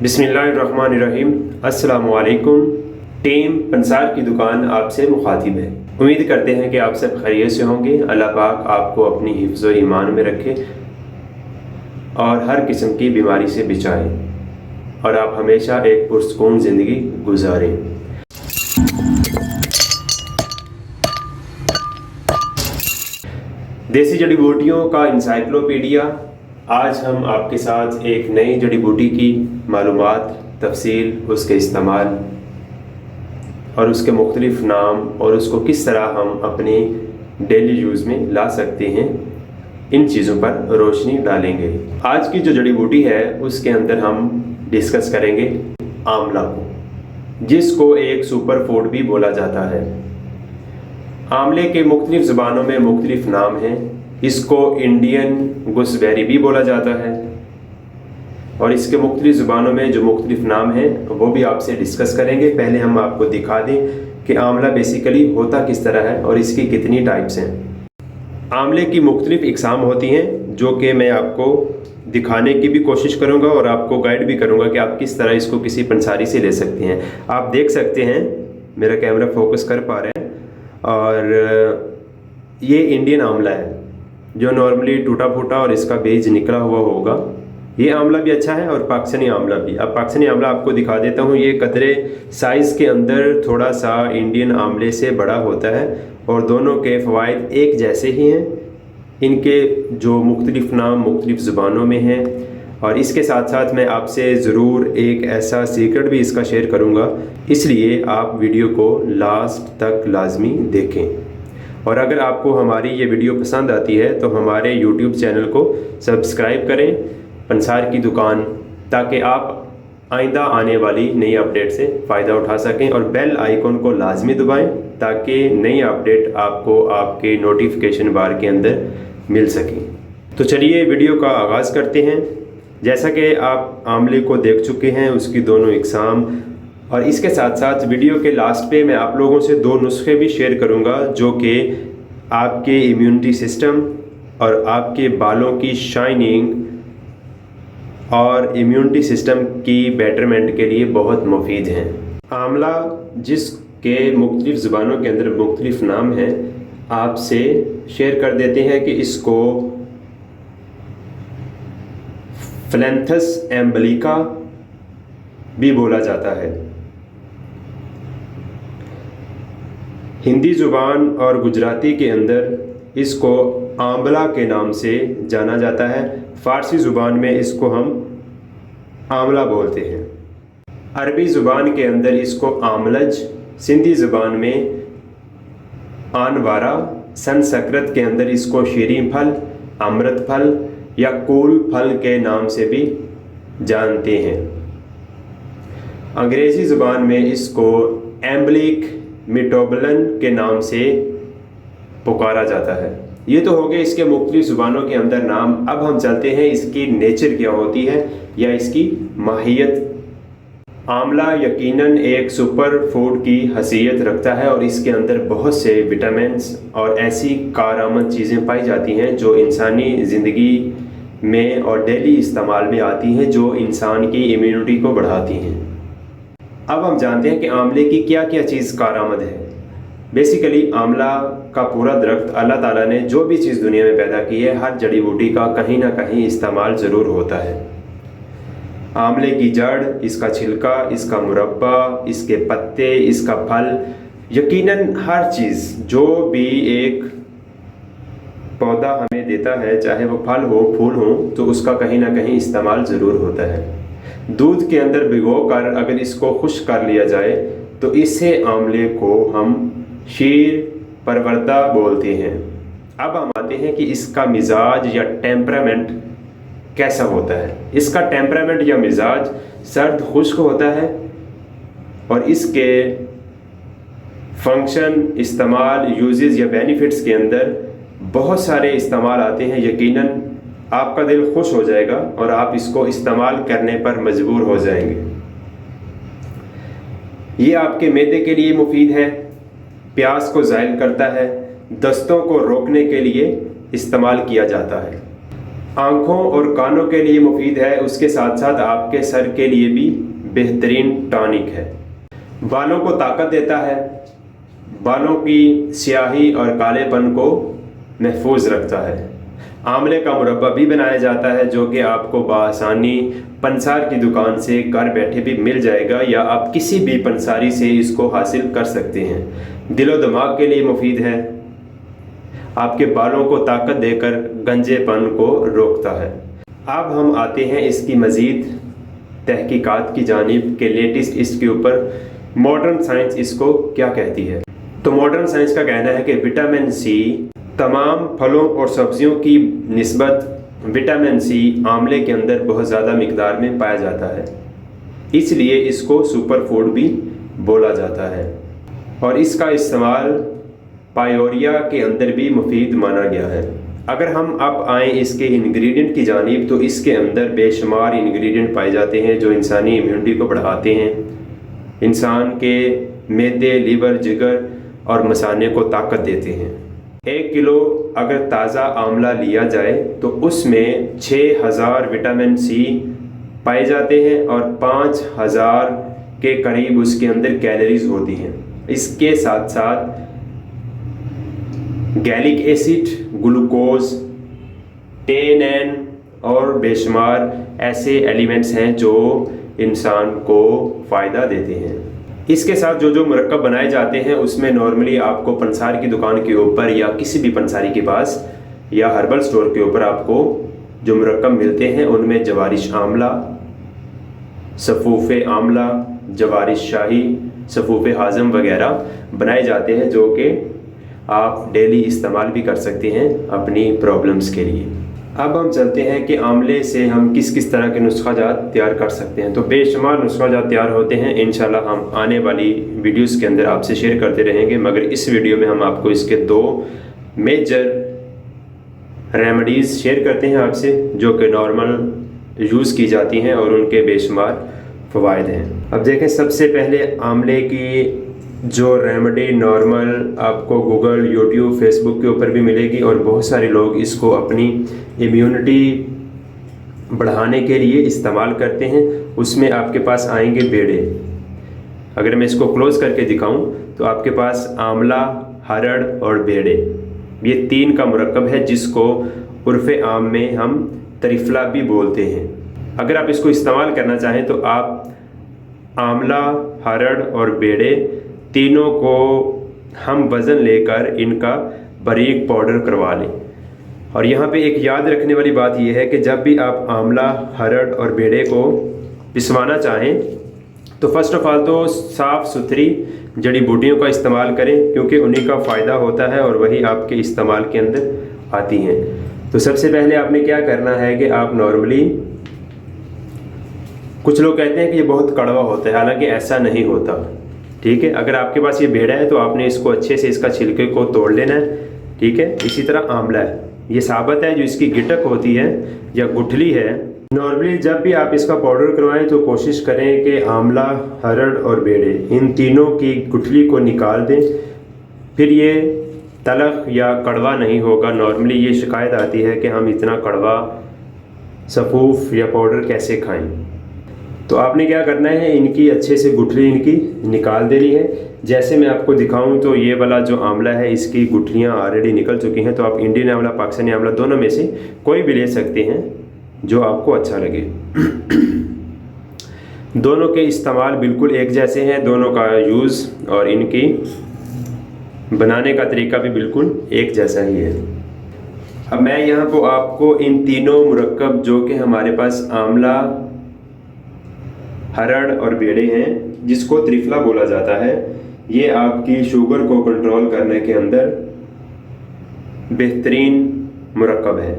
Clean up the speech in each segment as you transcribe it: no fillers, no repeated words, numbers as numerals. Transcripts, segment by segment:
बिस्मिल्लाहिर्रहमानिर्रहीम। अस्सलामुअलैकुम। टीम पंसार की दुकान आपसे मुखातिब है। उम्मीद करते हैं कि आप सब खैरियत से होंगे। अल्लाह पाक आपको अपनी हिफ्ज़ व ईमान में रखे और हर किस्म की बीमारी से बचाए और आप हमेशा एक पुरसुकून ज़िंदगी गुजारें। देसी जड़ी बूटियों का इंसाइक्लोपीडिया। आज हम आपके साथ एक नई जड़ी बूटी की मालूमात, तफसील, उसके इस्तेमाल और उसके मुख्तलिफ नाम और उसको किस तरह हम अपने डेली यूज़ में ला सकते हैं, इन चीज़ों पर रोशनी डालेंगे। आज की जो जड़ी बूटी है उसके अंदर हम डिस्कस करेंगे आंवला को, जिसको एक सुपर फूड भी बोला जाता है। आंवले के मुख्तलिफ ज़ुबानों में मुख्तलिफ नाम हैं। इसको इंडियन गुसबेरी भी बोला जाता है और इसके मुख्तलिफ ज़ुबानों में जो मुख्तलिफ नाम हैं वो भी आपसे डिस्कस करेंगे। पहले हम आपको दिखा दें कि आंवला बेसिकली होता किस तरह है और इसकी कितनी टाइप्स हैं। आंवले की मुख्तलिफ इकसाम होती हैं जो कि मैं आपको दिखाने की भी कोशिश करूंगा और आपको गाइड भी करूंगा कि आप किस तरह इसको किसी पंसारी से ले सकते हैं। आप देख सकते हैं, मेरा कैमरा फोकस कर पा रहे हैं, और ये इंडियन आंवला है जो नॉर्मली टूटा फूटा और इसका बीज निकला हुआ होगा। ये आंवला भी अच्छा है और पाकिस्तानी आंवला भी। अब पाकिस्तानी आंवला आपको दिखा देता हूँ। ये कदरे साइज़ के अंदर थोड़ा सा इंडियन आंवले से बड़ा होता है और दोनों के फ़वाइद एक जैसे ही हैं। इनके जो मुख्तलिफ नाम मुख्तलिफ ज़ुबानों में हैं, और इसके साथ साथ मैं आपसे ज़रूर एक ऐसा सीक्रेट भी इसका शेयर करूँगा, इसलिए आप वीडियो को लास्ट तक लाजमी देखें। और अगर आपको हमारी ये वीडियो पसंद आती है तो हमारे यूट्यूब चैनल को सब्सक्राइब करें, पंसार की दुकान, ताकि आप आइंदा आने वाली नई अपडेट से फ़ायदा उठा सकें, और बेल आइकन को लाजमी दबाएं ताकि नई अपडेट आपको आपके नोटिफिकेशन बार के अंदर मिल सके। तो चलिए वीडियो का आगाज़ करते हैं। जैसा कि आप आंवले को देख चुके हैं, उसकी दोनों इकसाम, और इसके साथ साथ वीडियो के लास्ट पे मैं आप लोगों से दो नुस्खे भी शेयर करूंगा जो कि आपके इम्यूनिटी सिस्टम और आपके बालों की शाइनिंग और इम्यूनिटी सिस्टम की बेटरमेंट के लिए बहुत मुफीद हैं। आंवला, जिसके मुख्तलिफ ज़ुबानों के अंदर मुख्तलिफ नाम हैं, आपसे शेयर कर देते हैं कि इसको फ़ैलेंथस एम्बलिका भी बोला जाता है। हिंदी ज़ुबान और गुजराती के अंदर इसको आंवला के नाम से जाना जाता है। फ़ारसी ज़ुबान में इसको हम आंवला बोलते हैं। अरबी ज़ुबान के अंदर इसको आमलज, सिंधी ज़ुबान में आनवारा, संस्कृत के अंदर इसको शीरीं फल, अमृत फल या कूल फल के नाम से भी जानते हैं। अंग्रेज़ी ज़ुबान में इसको एम्बलिक मिटोबलन के नाम से पुकारा जाता है। ये तो हो गए इसके मुख्तलिफ ज़ुबानों के अंदर नाम। अब हम चलते हैं इसकी नेचर क्या होती है या इसकी माहियत। आंवला यकीनन एक सुपर फूड की हैसियत रखता है और इसके अंदर बहुत से विटामिन्स और ऐसी कारआमद चीज़ें पाई जाती हैं जो इंसानी ज़िंदगी में और डेली इस्तेमाल में आती हैं, जो इंसान की इम्यूनिटी को बढ़ाती हैं। अब हम जानते हैं कि आंवले की क्या क्या चीज़ कारआमद है। बेसिकली आंवला का पूरा दरख्त, अल्लाह ताला ने जो भी चीज़ दुनिया में पैदा की है, हर जड़ी बूटी का कहीं ना कहीं इस्तेमाल ज़रूर होता है। आंवले की जड़, इसका छिलका, इसका मुरब्बा, इसके पत्ते, इसका फल, यकीनन हर चीज़ जो भी एक पौधा हमें देता है, चाहे वो फल हो फूल हो, तो उसका कहीं ना कहीं इस्तेमाल ज़रूर होता है। दूध के अंदर भिगो कर अगर इसको खुश्क कर लिया जाए तो इससे आंवले को हम शीर परवरदा बोलते हैं। अब हम आते हैं कि इसका मिजाज या टेम्परामेंट कैसा होता है। इसका टेम्परामेंट या मिजाज सर्द खुश्क होता है और इसके फंक्शन, इस्तेमाल, यूजेस या बेनिफिट्स के अंदर बहुत सारे इस्तेमाल आते हैं। यकीनन आपका दिल खुश हो जाएगा और आप इसको इस्तेमाल करने पर मजबूर हो जाएंगे। ये आपके मैदे के लिए मुफीद है, प्यास को ज़ाइल करता है, दस्तों को रोकने के लिए इस्तेमाल किया जाता है। आँखों और कानों के लिए मुफीद है, उसके साथ साथ आपके सर के लिए भी बेहतरीन टॉनिक है। बालों को ताकत देता है, बालों की स्याही और कालेपन को महफूज रखता है। आंवले का मुरब्बा भी बनाया जाता है जो कि आपको बआसानी पंसार की दुकान से घर बैठे भी मिल जाएगा, या आप किसी भी पंसारी से इसको हासिल कर सकते हैं। दिलो दिमाग के लिए मुफीद है, आपके बालों को ताकत देकर गंजेपन को रोकता है। अब हम आते हैं इसकी मज़ीद तहकीकात की जानिब के लेटेस्ट इसके ऊपर मॉडर्न साइंस इसको क्या कहती है। तो मॉडर्न साइंस का कहना है कि विटामिन सी तमाम फलों और सब्जियों की निस्बत विटामिन सी आंवले के अंदर बहुत ज़्यादा मिकदार में पाया जाता है, इसलिए इसको सुपर फूड भी बोला जाता है। और इसका इस्तेमाल पायोरिया के अंदर भी मुफीद माना गया है। अगर हम अब आएँ इसके इंग्रेडिएंट की जानिब, तो इसके अंदर बेशुमार इंग्रेडिएंट पाए जाते हैं जो इंसानी इम्यूनिटी को बढ़ाते हैं, इंसान के मैदे, लीवर, जिगर और मसाने को ताकत देते हैं। 1 किलो अगर ताज़ा आंवला लिया जाए तो उसमें 6000 विटामिन सी पाए जाते हैं और 5000 के करीब उसके अंदर कैलोरीज होती हैं। इसके साथ साथ गैलिक एसिड, ग्लूकोज, टेन और बेशुमार ऐसे एलिमेंट्स हैं जो इंसान को फ़ायदा देते हैं। इसके साथ जो जो मुरक्कब बनाए जाते हैं उसमें नॉर्मली आपको पंसार की दुकान के ऊपर या किसी भी पंसारी के पास या हर्बल स्टोर के ऊपर आपको जो मुरक्कब मिलते हैं उनमें जवारिश आंवला, सफ़ूफ़े आंवला, जवारिश शाही, सफ़ूफ़े हाज़म वगैरह बनाए जाते हैं जो कि आप डेली इस्तेमाल भी कर सकते हैं अपनी प्रॉब्लम्स के लिए। अब हम चलते हैं कि आंवले से हम किस किस तरह के नुस्खा जात तैयार कर सकते हैं। तो बेशुमार नुस्खा जात तैयार होते हैं, इंशाल्लाह हम आने वाली वीडियोस के अंदर आपसे शेयर करते रहेंगे, मगर इस वीडियो में हम आपको इसके 2 मेजर रेमेडीज़ शेयर करते हैं आपसे जो कि नॉर्मल यूज़ की जाती हैं और उनके बेशुमार फ़वाइद हैं। अब देखें, सबसे पहले आंवले की जो रेमेडी नॉर्मल आपको गूगल, यूट्यूब, फेसबुक के ऊपर भी मिलेगी और बहुत सारे लोग इसको अपनी इम्यूनिटी बढ़ाने के लिए इस्तेमाल करते हैं। उसमें आपके पास आएंगे बेड़े। अगर मैं इसको क्लोज़ करके दिखाऊं तो आपके पास आंवला, हरड़ और बेड़े, ये 3 का मुरक्कब है जिसको उर्फ़े आम में हम तरिफला भी बोलते हैं। अगर आप इसको इस्तेमाल करना चाहें तो आप आंवला, हरड़ और बेड़े तीनों को हम वज़न लेकर इनका बारीक पाउडर करवा लें। और यहाँ पे एक याद रखने वाली बात यह है कि जब भी आप आंवला, हरड़ और बेड़े को पिसवाना चाहें तो फ़र्स्ट ऑफ़ ऑल तो साफ़ सुथरी जड़ी बूटियों का इस्तेमाल करें, क्योंकि उन्हीं का फ़ायदा होता है और वही आपके इस्तेमाल के अंदर आती हैं। तो सबसे पहले आपने क्या करना है कि आप नॉर्मली, कुछ लोग कहते हैं कि ये बहुत कड़वा होता है, हालांकि ऐसा नहीं होता, ठीक है। अगर आपके पास ये बेड़ा है तो आपने इसको अच्छे से इसका छिलके को तोड़ लेना है, ठीक है। इसी तरह आंवला है, ये साबत है, जो इसकी गिटक होती है या गुठली है। नॉर्मली जब भी आप इसका पाउडर करवाएं तो कोशिश करें कि आंवला, हरड़ और बेड़े इन तीनों की गुठली को निकाल दें, फिर ये तलख या कड़वा नहीं होगा। नॉर्मली ये शिकायत आती है कि हम इतना कड़वा सफ़ूफ या पाउडर कैसे खाएं। तो आपने क्या करना है, इनकी अच्छे से गुठली इनकी निकाल देनी है। जैसे मैं आपको दिखाऊं तो ये वाला जो आंवला है इसकी गुठलियाँ ऑलरेडी निकल चुकी हैं। तो आप इंडियन आंवला, पाकिस्तानी आंवला दोनों में से कोई भी ले सकते हैं जो आपको अच्छा लगे। दोनों के इस्तेमाल बिल्कुल एक जैसे हैं, दोनों का यूज़ और इनकी बनाने का तरीका भी बिल्कुल एक जैसा ही है। अब मैं यहाँ पर आपको इन तीनों मुरक्कब जो कि हमारे पास आंवला, हरड़ और बेड़े हैं, जिसको त्रिफला बोला जाता है, ये आपकी शुगर को कंट्रोल करने के अंदर बेहतरीन मुरक्कब है।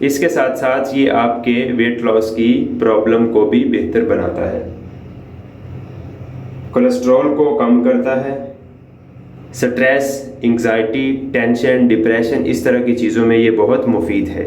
इसके साथ साथ ये आपके वेट लॉस की प्रॉब्लम को भी बेहतर बनाता है, कोलेस्ट्रॉल को कम करता है, स्ट्रेस, एंग्जाइटी, टेंशन, डिप्रेशन, इस तरह की चीज़ों में ये बहुत मुफीद है।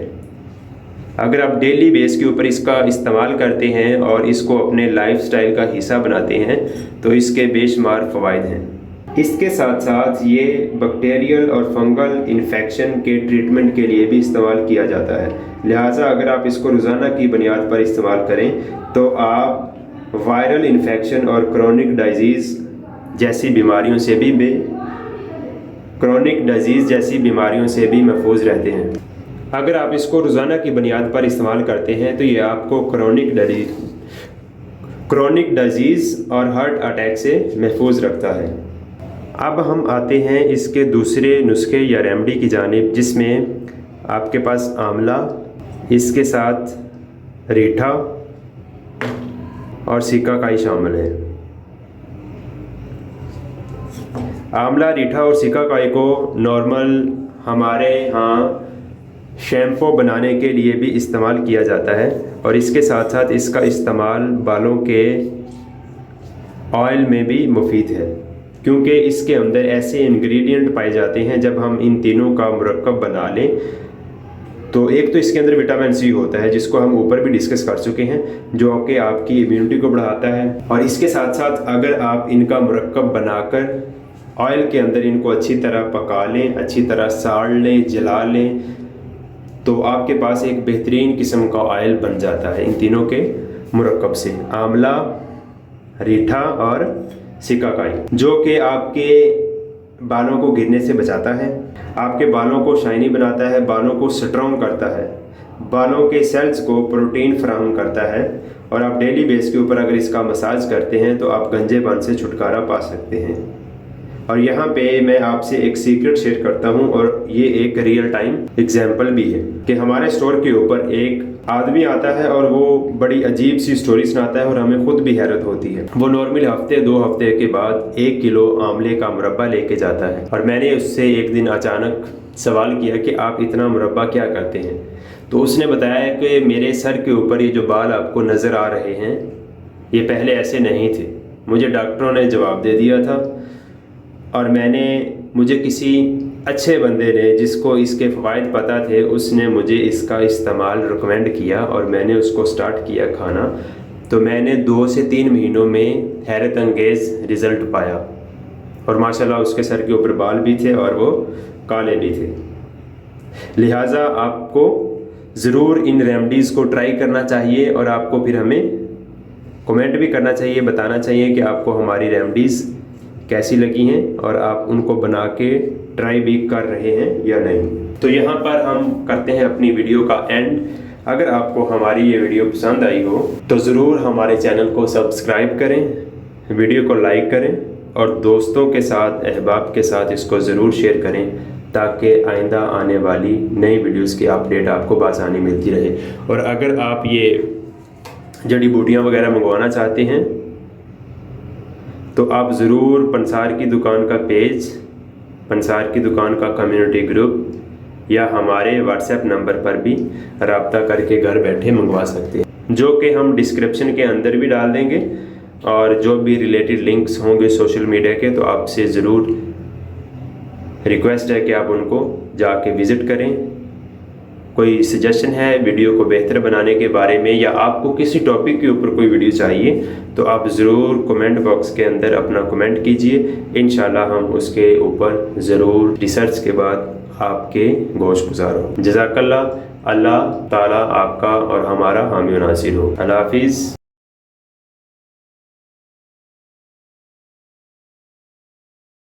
अगर आप डेली बेस के ऊपर इसका इस्तेमाल करते हैं और इसको अपने लाइफस्टाइल का हिस्सा बनाते हैं तो इसके बेशुमार फ़वाइद हैं। اس کے ساتھ ساتھ یہ بیکٹیریل اور فنگل انفیکشن کے ٹریٹمنٹ کے لیے بھی استعمال کیا جاتا ہے، لہٰذا اگر آپ اس کو روزانہ کی بنیاد پر استعمال کریں تو آپ وائرل انفیکشن اور کرونک ڈیزیز جیسی بیماریوں سے بھی محفوظ رہتے ہیں۔ اگر آپ اس کو روزانہ کی بنیاد پر استعمال کرتے ہیں تو یہ آپ کو کرونک ڈیزیز اور ہارٹ اٹیک سے محفوظ رکھتا ہے۔ اب ہم آتے ہیں اس کے دوسرے نسخے یا ریمڈی کی جانب، جس میں آپ کے پاس آملہ، اس کے ساتھ ریٹھا اور سیکا کائی شامل ہے۔ آملہ، ریٹھا اور سیکا کائی کو نارمل ہمارے ہاں شیمپو بنانے کے لیے بھی استعمال کیا جاتا ہے، اور اس کے ساتھ ساتھ اس کا استعمال بالوں کے آئل میں بھی مفید ہے، کیونکہ اس کے اندر ایسے انگریڈینٹ پائے جاتے ہیں جب ہم ان تینوں کا مرکب بنا لیں تو ایک تو اس کے اندر وٹامن سی ہوتا ہے، جس کو ہم اوپر بھی ڈسکس کر چکے ہیں، جو کہ آپ کی امیونٹی کو بڑھاتا ہے، اور اس کے ساتھ ساتھ اگر آپ ان کا مرکب بنا کر آئل کے اندر ان کو اچھی طرح پکا لیں، اچھی طرح ساڑ لیں، جلا لیں، تو آپ کے پاس ایک بہترین قسم کا آئل بن جاتا ہے ان تینوں کے مرکب سے، آملہ، ریٹھا اور سیکا کائی، جو کہ آپ کے بالوں کو گرنے سے بچاتا ہے، آپ کے بالوں کو شائنی بناتا ہے، بالوں کو سٹرونگ کرتا ہے، بالوں کے سیلز کو پروٹین فراہم کرتا ہے، اور آپ ڈیلی بیس کے اوپر اگر اس کا مساج کرتے ہیں تو آپ گنجے پن سے چھٹکارا پا سکتے ہیں۔ اور یہاں پہ میں آپ سے ایک سیکرٹ شیئر کرتا ہوں، اور یہ ایک ریئل ٹائم ایگزامپل بھی ہے کہ ہمارے اسٹور کے اوپر ایک آدمی آتا ہے اور وہ بڑی عجیب سی سٹوری سناتا ہے اور ہمیں خود بھی حیرت ہوتی ہے۔ وہ نارمل ہفتے 2 ہفتے کے بعد 1 کلو آملے کا مربع لے کے جاتا ہے، اور میں نے اس سے ایک دن اچانک سوال کیا کہ آپ اتنا مربع کیا کرتے ہیں؟ تو اس نے بتایا کہ میرے سر کے اوپر یہ جو بال آپ کو نظر آ رہے ہیں یہ پہلے ایسے نہیں تھے، مجھے ڈاکٹروں نے جواب دے دیا تھا، اور مجھے کسی اچھے بندے نے جس کو اس کے فوائد پتہ تھے، اس نے مجھے اس کا استعمال ریکمینڈ کیا، اور میں نے اس کو سٹارٹ کیا کھانا، تو میں نے 2 سے 3 مہینوں میں حیرت انگیز رزلٹ پایا، اور ماشاءاللہ اس کے سر کے اوپر بال بھی تھے اور وہ کالے بھی تھے۔ لہٰذا آپ کو ضرور ان ریمڈیز کو ٹرائی کرنا چاہیے، اور آپ کو پھر ہمیں کومنٹ بھی کرنا چاہیے، بتانا چاہیے کہ آپ کو ہماری ریمڈیز کیسی لگی ہیں اور آپ ان کو بنا کے ٹرائی بھی کر رہے ہیں یا نہیں۔ تو یہاں پر ہم کرتے ہیں اپنی ویڈیو کا اینڈ۔ اگر آپ کو ہماری یہ ویڈیو پسند آئی ہو تو ضرور ہمارے چینل کو سبسکرائب کریں، ویڈیو کو لائک کریں، اور دوستوں کے ساتھ، احباب کے ساتھ اس کو ضرور شیئر کریں، تاکہ آئندہ آنے والی نئی ویڈیوز کی اپڈیٹ آپ کو بآسانی ملتی رہے۔ اور اگر آپ یہ جڑی بوٹیاں وغیرہ منگوانا چاہتے ہیں تو آپ ضرور پنسار کی دکان کا پیج، پنسار کی دکان کا کمیونٹی گروپ، یا ہمارے واٹس ایپ نمبر پر بھی رابطہ کر کے گھر بیٹھے منگوا سکتے ہیں، جو کہ ہم ڈسکرپشن کے اندر بھی ڈال دیں گے، اور جو بھی ریلیٹڈ لنکس ہوں گے سوشل میڈیا کے، تو آپ سے ضرور ریکویسٹ ہے کہ آپ ان کو جا کے وزٹ کریں۔ کوئی سجیشن ہے ویڈیو کو بہتر بنانے کے بارے میں، یا آپ کو کسی ٹاپک کے اوپر کوئی ویڈیو چاہیے، تو آپ ضرور کمنٹ باکس کے اندر اپنا کمنٹ کیجئے، انشاءاللہ ہم اس کے اوپر ضرور ریسرچ کے بعد آپ کے گوش گزار ہوں۔ جزاک اللہ، اللہ تعالیٰ آپ کا اور ہمارا حامی و ناصر ہو۔ اللہ حافظ۔